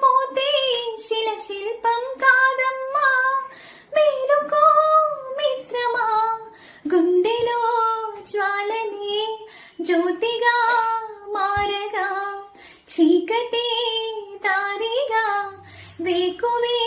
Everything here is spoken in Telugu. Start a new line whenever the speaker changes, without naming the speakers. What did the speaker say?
లేకపోతే శిల శిల్పం కాదమ్మా. మేలుకో మిత్రమా, గుండెలో జ్వాలనే జ్యోతిగా మారగా, చీకటి దారిగా వేకువే